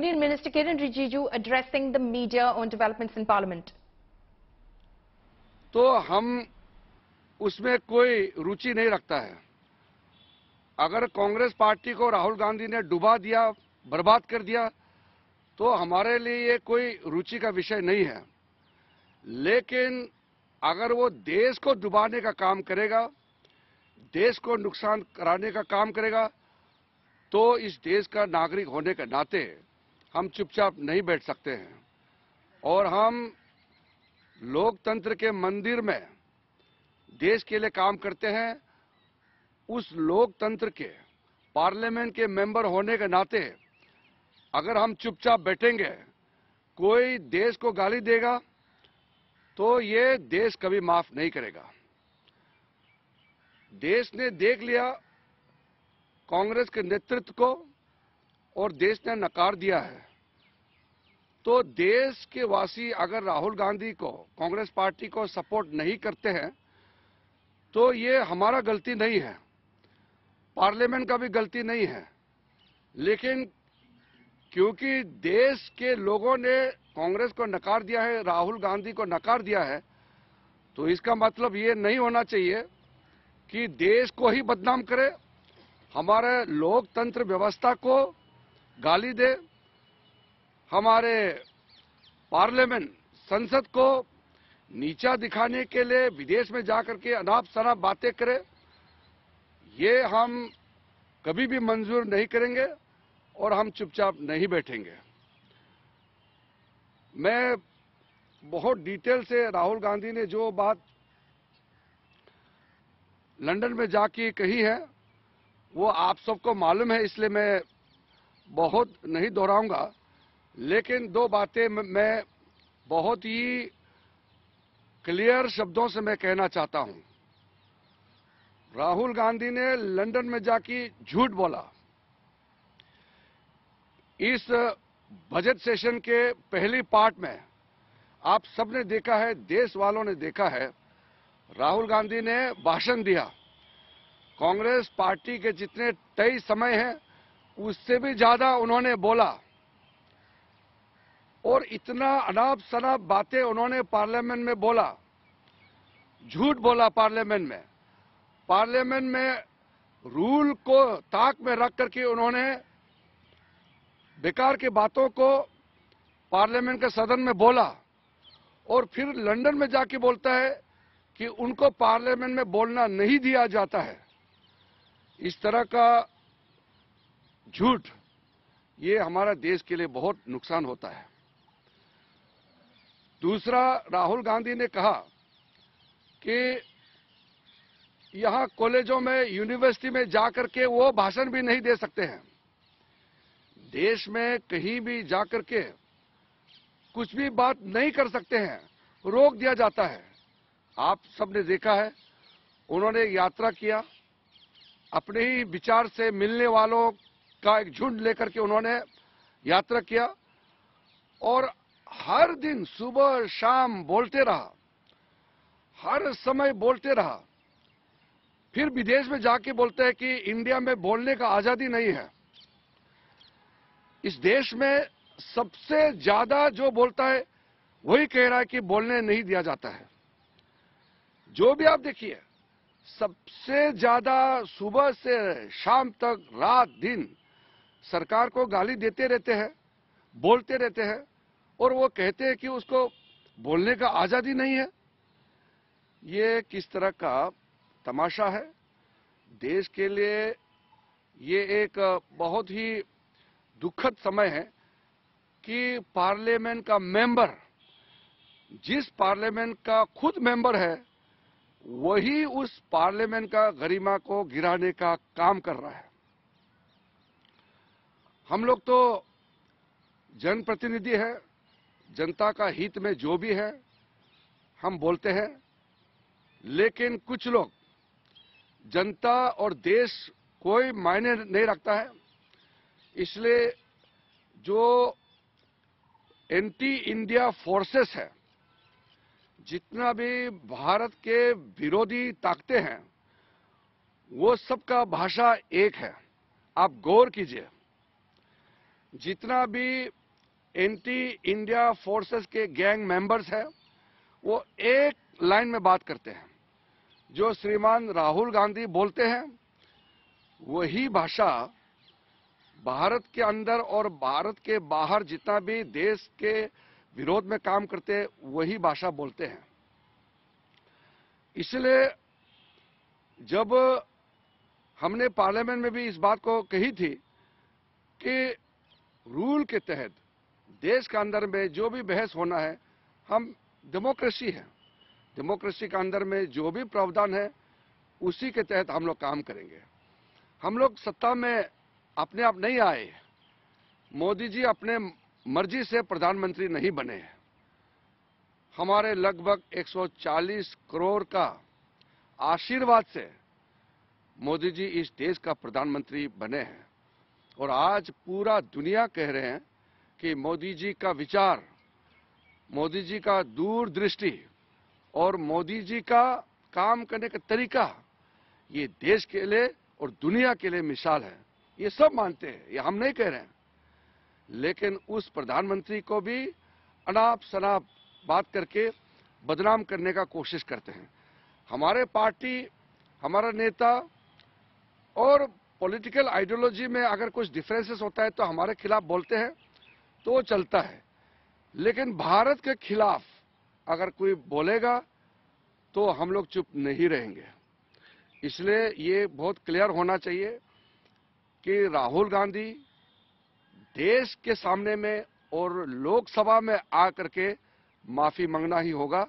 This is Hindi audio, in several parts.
Union Minister Kiren Rijiju addressing the media on developments in Parliament. तो हम उसमें कोई रुचि नहीं रखता है। अगर कांग्रेस पार्टी को राहुल गांधी ने डुबा दिया, बर्बाद कर दिया, तो हमारे लिए ये कोई रुचि का विषय नहीं है। लेकिन अगर वो देश को डुबाने का काम करेगा, देश को नुकसान कराने का काम करेगा, तो इस देश का नागरिक होने के नाते हम चुपचाप नहीं बैठ सकते हैं। और हम लोकतंत्र के मंदिर में देश के लिए काम करते हैं। उस लोकतंत्र के पार्लियामेंट के मेंबर होने के नाते अगर हम चुपचाप बैठेंगे, कोई देश को गाली देगा, तो ये देश कभी माफ नहीं करेगा। देश ने देख लिया कांग्रेस के नेतृत्व को और देश ने नकार दिया है। तो देश के वासी अगर राहुल गांधी को, कांग्रेस पार्टी को सपोर्ट नहीं करते हैं, तो ये हमारा गलती नहीं है, पार्लियामेंट का भी गलती नहीं है। लेकिन क्योंकि देश के लोगों ने कांग्रेस को नकार दिया है, राहुल गांधी को नकार दिया है, तो इसका मतलब ये नहीं होना चाहिए कि देश को ही बदनाम करे, हमारे लोकतंत्र व्यवस्था को गाली दे, हमारे पार्लियामेंट, संसद को नीचा दिखाने के लिए विदेश में जाकर के अनाप शनाप बातें करे। ये हम कभी भी मंजूर नहीं करेंगे और हम चुपचाप नहीं बैठेंगे। मैं बहुत डिटेल से राहुल गांधी ने जो बात लंदन में जाके कही है वो आप सबको मालूम है, इसलिए मैं बहुत नहीं दोहराऊंगा। लेकिन दो बातें मैं बहुत ही क्लियर शब्दों से मैं कहना चाहता हूं। राहुल गांधी ने लंदन में जाके झूठ बोला। इस बजट सेशन के पहली पार्ट में आप सबने देखा है, देश वालों ने देखा है, राहुल गांधी ने भाषण दिया। कांग्रेस पार्टी के जितने तय समय हैं उससे भी ज्यादा उन्होंने बोला और इतना अनाप शनाप बातें उन्होंने पार्लियामेंट में बोला, झूठ बोला पार्लियामेंट में। पार्लियामेंट में रूल को ताक में रख करके उन्होंने बेकार की बातों को पार्लियामेंट के सदन में बोला और फिर लंदन में जाके बोलता है कि उनको पार्लियामेंट में बोलना नहीं दिया जाता है। इस तरह का झूठ, ये हमारा देश के लिए बहुत नुकसान होता है। दूसरा, राहुल गांधी ने कहा कि यहां कॉलेजों में, यूनिवर्सिटी में जाकर के वो भाषण भी नहीं दे सकते हैं। देश में कहीं भी जाकर के कुछ भी बात नहीं कर सकते हैं, रोक दिया जाता है। आप सबने देखा है, उन्होंने यात्रा किया, अपने ही विचार से मिलने वालों का एक झुंड लेकर के उन्होंने यात्रा किया और हर दिन सुबह शाम बोलते रहा, हर समय बोलते रहा। फिर विदेश में जाके बोलते हैं कि इंडिया में बोलने का आजादी नहीं है। इस देश में सबसे ज्यादा जो बोलता है वही कह रहा है कि बोलने नहीं दिया जाता है। जो भी आप देखिए, सबसे ज्यादा सुबह से शाम तक, रात दिन सरकार को गाली देते रहते हैं, बोलते रहते हैं और वो कहते हैं कि उसको बोलने का आजादी नहीं है। ये किस तरह का तमाशा है। देश के लिए ये एक बहुत ही दुखद समय है कि पार्लियामेंट का मेंबर, जिस पार्लियामेंट का खुद मेंबर है, वही उस पार्लियामेंट का गरिमा को गिराने का काम कर रहा है। हम लोग तो जनप्रतिनिधि है, जनता का हित में जो भी है हम बोलते हैं। लेकिन कुछ लोग, जनता और देश कोई मायने नहीं रखता है, इसलिए जो एंटी इंडिया फोर्सेस है, जितना भी भारत के विरोधी ताकतें हैं, वो सबका भाषा एक है। आप गौर कीजिए, जितना भी एंटी इंडिया फोर्सेस के गैंग मेंबर्स हैं वो एक लाइन में बात करते हैं। जो श्रीमान राहुल गांधी बोलते हैं वही भाषा भारत के अंदर और भारत के बाहर जितना भी देश के विरोध में काम करते हैं वही भाषा बोलते हैं। इसलिए जब हमने पार्लियामेंट में भी इस बात को कही थी कि रूल के तहत देश के अंदर में जो भी बहस होना है, हम डेमोक्रेसी है, डेमोक्रेसी के अंदर में जो भी प्रावधान है उसी के तहत हम लोग काम करेंगे। हम लोग सत्ता में अपने आप नहीं आए। मोदी जी अपने मर्जी से प्रधानमंत्री नहीं बने। हमारे लगभग 140 करोड़ का आशीर्वाद से मोदी जी इस देश का प्रधानमंत्री बने हैं। और आज पूरा दुनिया कह रहे हैं कि मोदी जी का विचार, मोदी जी का दूरदृष्टि और मोदी जी का काम करने का तरीका ये देश के लिए और दुनिया के लिए मिसाल है। ये सब मानते हैं, ये हम नहीं कह रहे हैं। लेकिन उस प्रधानमंत्री को भी अनाप शनाप बात करके बदनाम करने का कोशिश करते हैं। हमारे पार्टी, हमारा नेता और पॉलिटिकल आइडियोलॉजी में अगर कुछ डिफरेंसेस होता है तो हमारे खिलाफ बोलते हैं तो वो चलता है। लेकिन भारत के खिलाफ अगर कोई बोलेगा तो हम लोग चुप नहीं रहेंगे। इसलिए ये बहुत क्लियर होना चाहिए कि राहुल गांधी देश के सामने में और लोकसभा में आकर के माफी मांगना ही होगा,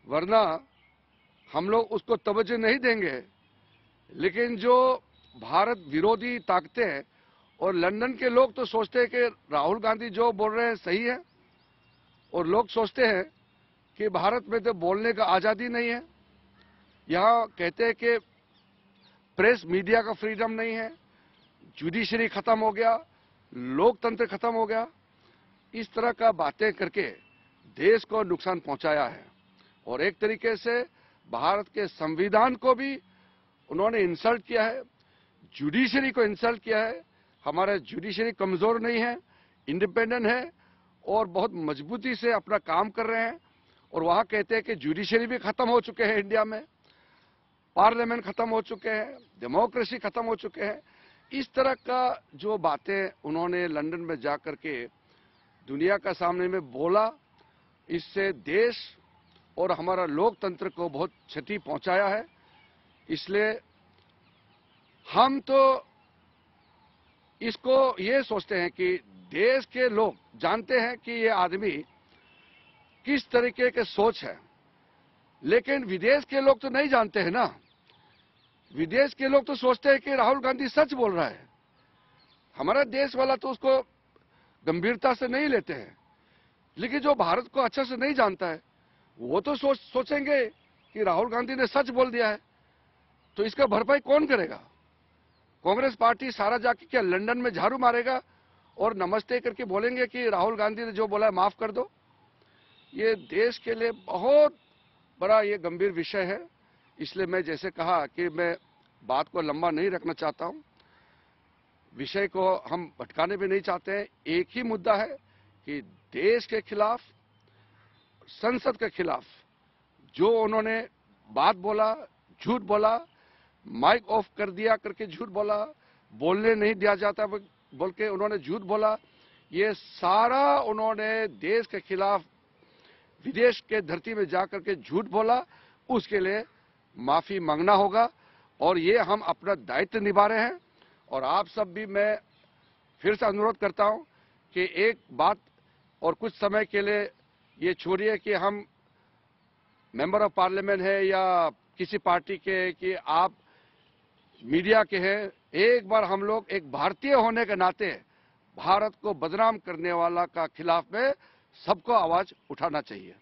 वरना हम लोग उसको तवज्जो नहीं देंगे। लेकिन जो भारत विरोधी ताकतें हैं और लंदन के लोग तो सोचते हैं कि राहुल गांधी जो बोल रहे हैं सही है, और लोग सोचते हैं कि भारत में तो बोलने का आजादी नहीं है। यहाँ कहते हैं कि प्रेस मीडिया का फ्रीडम नहीं है, जुडिशरी खत्म हो गया, लोकतंत्र खत्म हो गया। इस तरह का बातें करके देश को नुकसान पहुंचाया है और एक तरीके से भारत के संविधान को भी उन्होंने इंसल्ट किया है, जुडिशरी को इंसल्ट किया है। हमारा जुडिशरी कमजोर नहीं है, इंडिपेंडेंट है और बहुत मजबूती से अपना काम कर रहे हैं। और वहां कहते हैं कि जुडिशरी भी खत्म हो चुके हैं, इंडिया में पार्लियामेंट खत्म हो चुके हैं, डेमोक्रेसी खत्म हो चुके हैं। इस तरह का जो बातें उन्होंने लंदन में जाकर के दुनिया का सामने में बोला, इससे देश और हमारा लोकतंत्र को बहुत क्षति पहुंचाया है। इसलिए हम तो इसको ये सोचते हैं कि देश के लोग जानते हैं कि ये आदमी किस तरीके के सोच है, लेकिन विदेश के लोग तो नहीं जानते हैं ना। विदेश के लोग तो सोचते हैं कि राहुल गांधी सच बोल रहा है। हमारा देश वाला तो उसको गंभीरता से नहीं लेते हैं। लेकिन जो भारत को अच्छा से नहीं जानता है वो तो सोचेंगे कि राहुल गांधी ने सच बोल दिया है, तो इसका भरपाई कौन करेगा? कांग्रेस पार्टी सारा जाके क्या लंदन में झाड़ू मारेगा और नमस्ते करके बोलेंगे कि राहुल गांधी ने जो बोला है माफ कर दो? ये देश के लिए बहुत बड़ा ये गंभीर विषय है। इसलिए मैं जैसे कहा कि मैं बात को लंबा नहीं रखना चाहता हूं, विषय को हम भटकाने भी नहीं चाहते हैं। एक ही मुद्दा है कि देश के खिलाफ, संसद के खिलाफ जो उन्होंने बात बोला, झूठ बोला, माइक ऑफ कर दिया करके झूठ बोला, बोलने नहीं दिया जाता बोल के उन्होंने झूठ बोला, ये सारा उन्होंने देश के खिलाफ विदेश के धरती में जाकर के झूठ बोला, उसके लिए माफी मांगना होगा। और ये हम अपना दायित्व निभा रहे हैं। और आप सब भी मैं फिर से अनुरोध करता हूं कि एक बात और कुछ समय के लिए ये छोड़िए कि हम मेंबर ऑफ पार्लियामेंट है या किसी पार्टी के, कि आप मीडिया के हैं। एक बार हम लोग एक भारतीय होने के नाते भारत को बदनाम करने वाला का खिलाफ में सबको आवाज उठाना चाहिए।